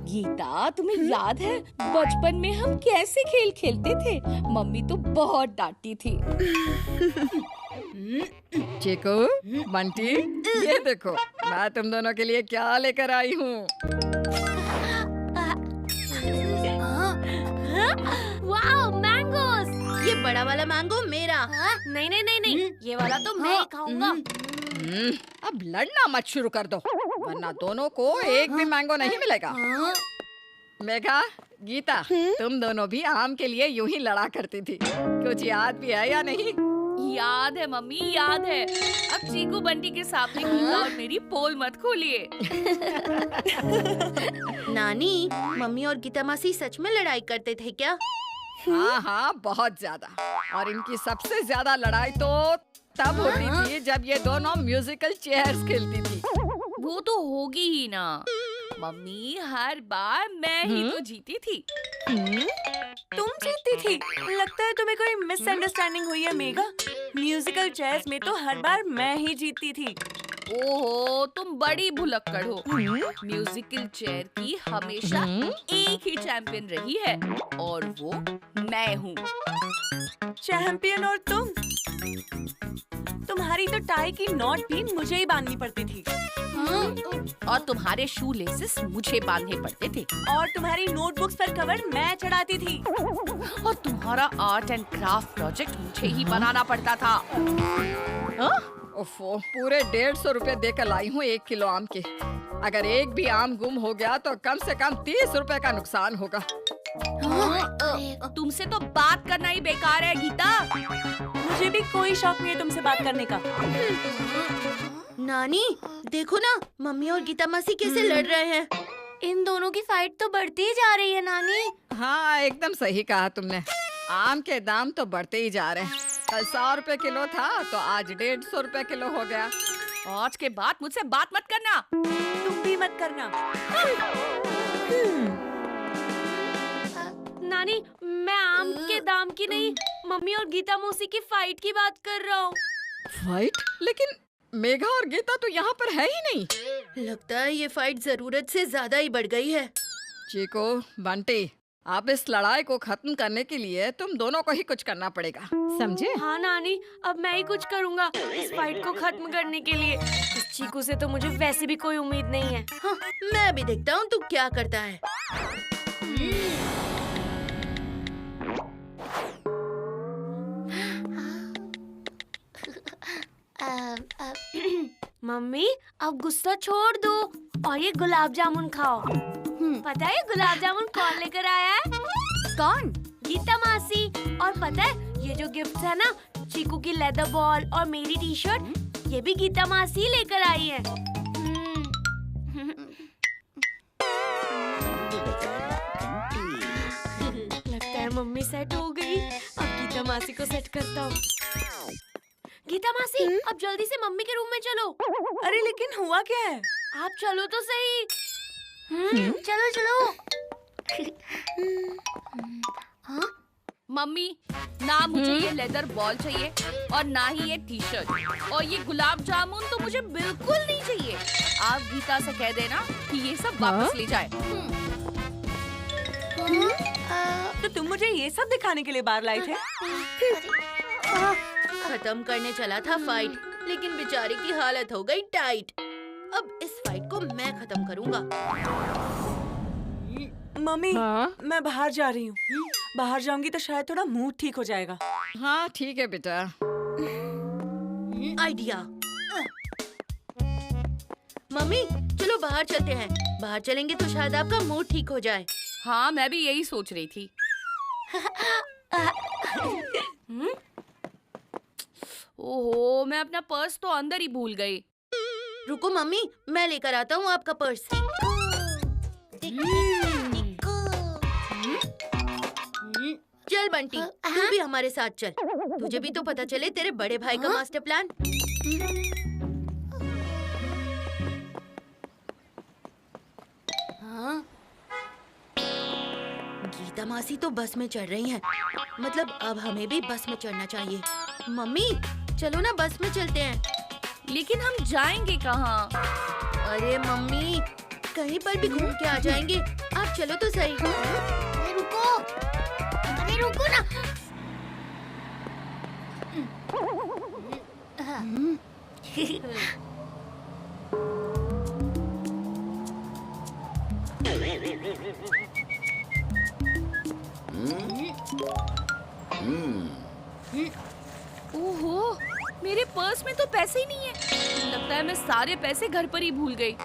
गीता, तुम्हें याद है बचपन में हम कैसे खेल खेलते थे? मम्मी तो बहुत डांटती थी। चीकू, बंटी, ये देखो मैं तुम दोनों के लिए क्या लेकर आई हूँ। Wow, mangoes! ये बड़ा वाला मैंगो मेरा। नहीं नहीं नहीं नहीं, ये वाला तो मैं खाऊंगा। अब लड़ना मत शुरू कर दो, वरना दोनों को एक भी मैंगो नहीं मिलेगा। मेघा, गीता, तुम दोनों भी आम के लिए यूं ही लड़ा करती थी। कुछ याद भी है या नहीं? याद है मम्मी, याद है। अब चीकू बंटी के सामने गीता और मेरी पोल मत खोलिए। नानी, मम्मी और गीता मासी सच में लड़ाई करते थे क्या? हाँ हाँ, बहुत ज्यादा। और इनकी सबसे ज्यादा लड़ाई तो तब होती थी जब ये दोनों म्यूजिकल चेयर्स खेलती थी। वो तो होगी ही ना मम्मी, हर बार मैं ही तो जीती थी। तुम जीतती थी? लगता है तुम्हें कोई मिसअंडरस्टैंडिंग हुई है मेघा। म्यूजिकल चेयर्स में तो हर बार मैं ही जीतती थी। ओहो, तुम बड़ी भुलक्कड़ हो। म्यूजिकल चेयर की हमेशा एक ही चैंपियन रही है और वो मैं हूँ। चैंपियन और तुम? तुम्हारी तो टाई की नॉट भी मुझे ही बांधनी पड़ती थी। और तुम्हारे शू लेसेस मुझे बांधने पड़ते थे। और तुम्हारी नोटबुक्स पर कवर मैं चढ़ाती थी। और तुम्हारा आर्ट एंड क्राफ्ट प्रोजेक्ट मुझे ही बनाना पड़ता था। ओफो, पूरे 150 रुपए देकर लाई हूँ 1 किलो आम के। अगर एक भी आम गुम हो गया तो कम से कम 30 रुपए का नुकसान होगा। तुमसे तो बात करना ही बेकार है गीता। मुझे भी कोई शौक नहीं है तुमसे बात करने का। नानी, देखो ना, मम्मी और गीता मासी कैसे लड़ रहे हैं। इन दोनों की फाइट तो बढ़ती ही जा रही है नानी। हाँ, एकदम सही कहा तुमने। आम के दाम तो बढ़ते ही जा रहे हैं। कल 100 रुपए किलो था तो आज 150 रुपए किलो हो गया। आज के बाद मुझसे बात मत करना। तुम भी मत करना। नानी, मैं आम के दाम की नहीं, मम्मी और गीता मौसी की फाइट की बात कर रहा हूँ। फाइट? लेकिन मेघा और गीता तो यहाँ पर है ही नहीं। लगता है ये फाइट जरूरत से ज्यादा ही बढ़ गई है। चीकू, बंटी, अब इस लड़ाई को खत्म करने के लिए तुम दोनों को ही कुछ करना पड़ेगा, समझे? हाँ नानी, अब मैं ही कुछ करूँगा इस फाइट को खत्म करने के लिए। इस चीकू से तो मुझे वैसे भी कोई उम्मीद नहीं है। हाँ, मैं भी देखता हूँ तू क्या करता है। मम्मी, अब गुस्सा छोड़ दो और ये गुलाब जामुन खाओ। पता है गुलाब जामुन कौन लेकर आया है? कौन? गीता मासी। और पता है ये जो गिफ्ट है ना, चीकू की लेदर बॉल और मेरी टी शर्ट, ये भी गीता मासी लेकर आई है। लगता है मम्मी सेट हो गई। अब गीता मासी को सेट करता हूँ। गीता मासी, अब जल्दी से मम्मी के रूम में चलो। अरे लेकिन हुआ क्या है? आप चलो तो सही। चलो चलो। मम्मी, ना मुझे ये लेदर बॉल चाहिए और ना ही ये टी शर्ट, और ये गुलाब जामुन तो मुझे बिल्कुल नहीं चाहिए। आप गीता से कह देना कि ये सब वापस ले जाए। तो तुम मुझे ये सब दिखाने के लिए बाहर लाए थे? खत्म करने चला था फाइट, लेकिन बेचारे की हालत हो गई टाइट। अब इस फाइट को मैं खत्म करूंगा। मम्मी, हाँ? मैं बाहर जा रही हूँ। बाहर जाऊंगी तो शायद थोड़ा मूड ठीक हो जाएगा। हाँ ठीक है बेटा। आइडिया। मम्मी, चलो बाहर चलते हैं। बाहर चलेंगे तो शायद आपका मूड ठीक हो जाए। हाँ, मैं भी यही सोच रही थी। ओहो, मैं अपना पर्स तो अंदर ही भूल गई। रुको मम्मी, मैं लेकर आता हूँ आपका पर्स। चल बंटी, तू भी हमारे साथ चल। तुझे भी तो पता चले तेरे बड़े भाई का मास्टर प्लान। गीता मासी तो बस में चढ़ रही हैं। मतलब अब हमें भी बस में चढ़ना चाहिए। मम्मी, चलो ना बस में चलते हैं। लेकिन हम जाएंगे कहाँ? अरे मम्मी, कहीं पर भी घूम के आ जाएंगे। आप चलो तो सही। अरे रुको ना। ओहो, मेरे पर्स में तो पैसे ही नहीं है। लगता है मैं सारे पैसे घर पर ही भूल गई।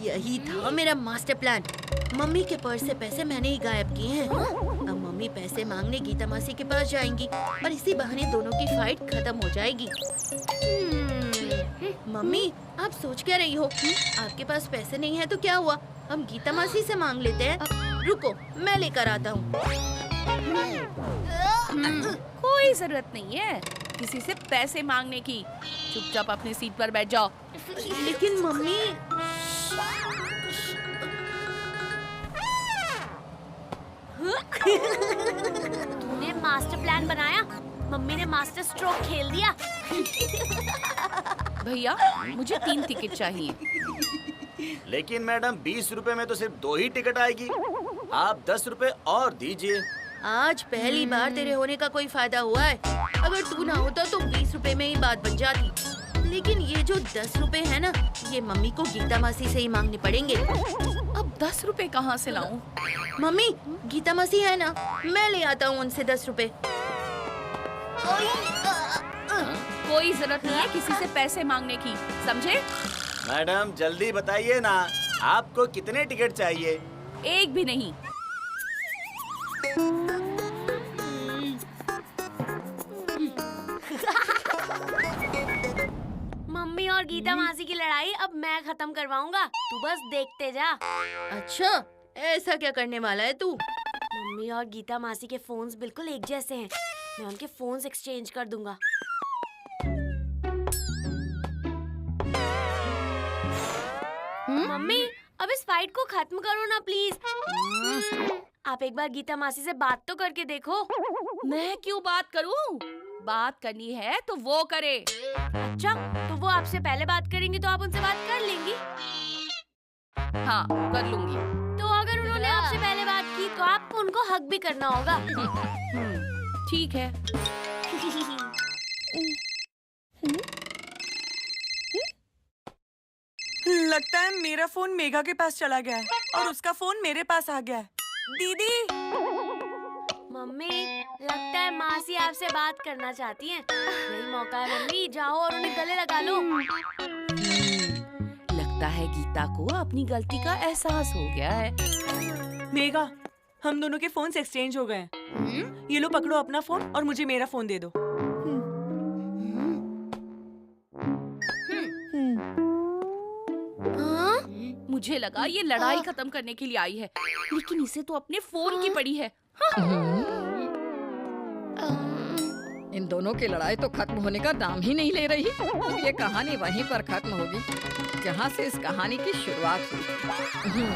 यही था मेरा मास्टर प्लान। मम्मी के पर्स से पैसे मैंने ही गायब किए हैं। अब मम्मी पैसे मांगने गीता मासी के पास जाएंगी और इसी बहाने दोनों की फाइट खत्म हो जाएगी। मम्मी, आप सोच क्या रही हो? आपके पास पैसे नहीं है तो क्या हुआ, हम गीता मासी से मांग लेते हैं। रुको, मैं लेकर आता हूँ। कोई जरूरत नहीं है किसी से पैसे मांगने की। चुपचाप अपनी सीट पर बैठ जाओ। लेकिन मम्मी, तूने मास्टर प्लान बनाया, मम्मी ने मास्टर स्ट्रोक खेल दिया। भैया, मुझे 3 टिकट चाहिए। लेकिन मैडम 20 रुपए में तो सिर्फ 2 ही टिकट आएगी। आप 10 रुपए और दीजिए। आज पहली बार तेरे होने का कोई फायदा हुआ है। अगर तू ना होता तो 20 रुपए में ही बात बन जाती। लेकिन ये जो 10 रुपए है ना, ये मम्मी को गीता मासी से ही मांगने पड़ेंगे। अब 10 रुपए कहाँ से लाऊं? मम्मी, गीता मासी है ना, मैं ले आता हूँ उनसे 10 रुपए। कोई जरूरत नहीं है किसी से पैसे मांगने की, समझे? मैडम जल्दी बताइए ना, आपको कितने टिकट चाहिए? एक भी नहीं। मम्मी और गीता मासी की लड़ाई अब मैं खत्म करवाऊंगा, तू बस देखते जा। अच्छा, ऐसा क्या करने वाला है तू? मम्मी और गीता मासी के फोन्स बिल्कुल एक जैसे हैं। मैं उनके फोन्स एक्सचेंज कर दूंगा। मम्मी, अब इस फाइट को खत्म करो ना प्लीज। आप एक बार गीता मासी से बात तो करके देखो। मैं क्यों बात करूं? बात करनी है तो वो करे। अच्छा, तो वो आपसे पहले बात करेंगी तो आप उनसे बात कर लेंगी। हाँ, कर लूंगी। तो अगर उन्होंने आपसे पहले बात की तो आपको उनको हक भी करना होगा। ठीक है। लगता है मेरा फोन मेघा के पास चला गया है और उसका फोन मेरे पास आ गया है। दीदी, मम्मी, लगता है मासी आपसे बात करना चाहती हैं। यही मौका है मम्मी, जाओ और उन्हें गले लगा लो। लगता है गीता को अपनी गलती का एहसास हो गया है। मेघा, हम दोनों के फोन एक्सचेंज हो गए हैं। ये लो, पकड़ो अपना फोन और मुझे मेरा फोन दे दो। मुझे लगा ये लड़ाई खत्म करने के लिए आई है, लेकिन इसे तो अपने फोन की पड़ी है। इन दोनों की लड़ाई तो खत्म होने का नाम ही नहीं ले रही। अब ये कहानी वहीं पर खत्म होगी जहाँ से इस कहानी की शुरुआत हुई।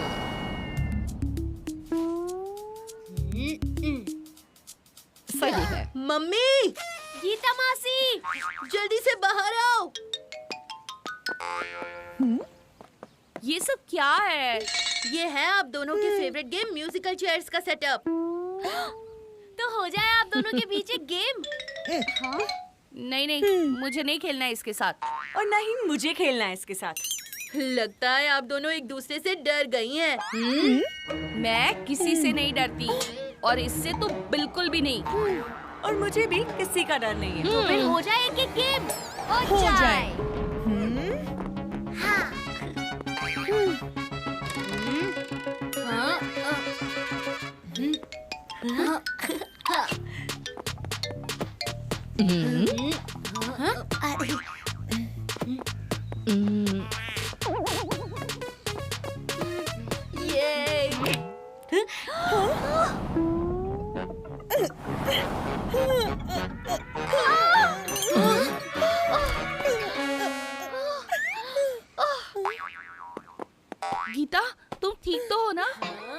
सही है। मम्मी, गीता मासी, जल्दी से बाहर आओ। ये सब क्या है? ये है आप दोनों के फेवरेट गेम म्यूजिकल चेयर्स का सेटअप। तो हो जाए आप दोनों के बीच एक गेम। नहीं नहीं, मुझे नहीं खेलना है इसके साथ। और ना ही मुझे खेलना है इसके साथ। लगता है आप दोनों एक दूसरे से डर गई हैं। मैं किसी से नहीं डरती और इससे तो बिल्कुल भी नहीं। और मुझे भी किसी का डर नहीं है। तो फिर हो जाए एक एक गेम। हो जाए। हाँ। गीता, तुम ठीक तो हो ना?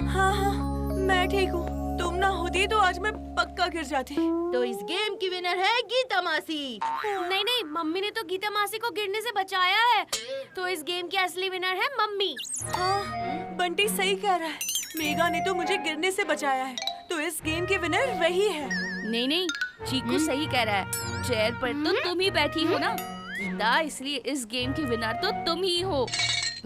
हाँ हाँ, मैं ठीक हूँ। तुम ना होती तो आज मैं पक्का गिर जाती। तो इस गेम की विनर है गीता मासी। नहीं नहीं, मम्मी ने तो गीता मासी को गिरने से बचाया है, तो इस गेम की असली विनर है मम्मी। हाँ, बंटी सही कह रहा है। मेगा ने तो मुझे गिरने से बचाया है, तो इस गेम की विनर वही है। नहीं नहीं, चीकू सही कह रहा है। चेयर पर तो तुम ही बैठी हो ना गीता, इसलिए इस गेम की विनर तो तुम ही हो।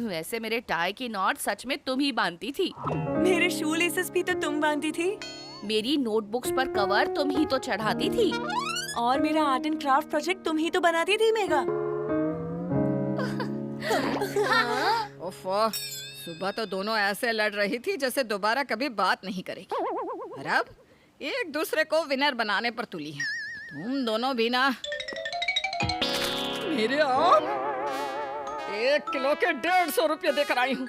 वैसे मेरे टाई की नॉट सच में तुम ही बांधती थी। मेरे शू लेसेस भी तो तुम बांधती थी। मेरी नोटबुक्स पर कवर तुम ही तो चढ़ाती थी। और मेरा आर्ट एंड क्राफ्ट प्रोजेक्ट तुम ही तो बनाती थी मेगा। ओफो, सुबह तो दोनों ऐसे लड़ रही थी जैसे दोबारा कभी बात नहीं करेगी, और अब एक दूसरे को विनर बनाने पर तुली है। तुम दोनों भी ना। मेरे आप 1 किलो के 150 रुपये देकर आई हूँ।